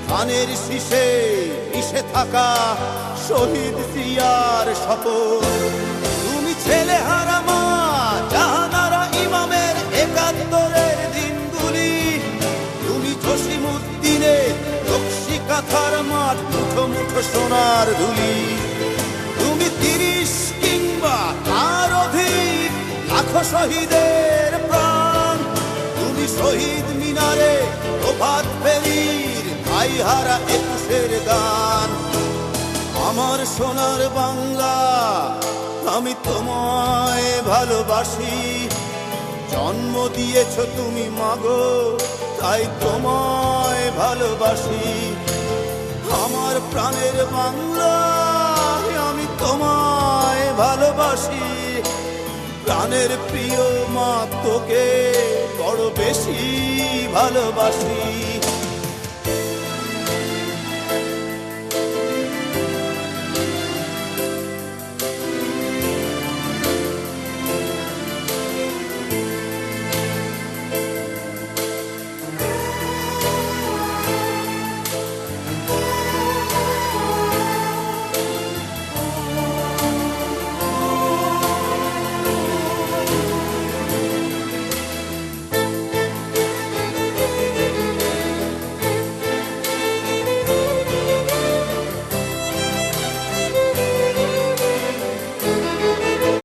ধানের শীষে মিশে থাকা শহীদ জিয়ার শপথ। তুমি ছেলে হারা মা জাহানারা ইমামের একাত্তরের দিনগুলি। তুমি জসিমউদ্দিনের নকশি কাঁথার মাঠ, মুঠো মুঠো সোনার ধুলি। তুমি 30 কিংবা তার অধিক লাখো শহীদের প্রাণ। তুমি শহীদ মিনারে প্রভাত ফেরির ভাই হারা 21-এর গান। আমার সোনার বাংলা আমি তোমায় ভালোবাসি। জন্ম দিয়েছ তুমি মাগো, তাই তোমায় ভালোবাসি। আমার প্রাণের বাংলা আমি তোমায় ভালোবাসি। প্রাণের প্রিয় মা তোকে বড় বেশি ভালোবাসি।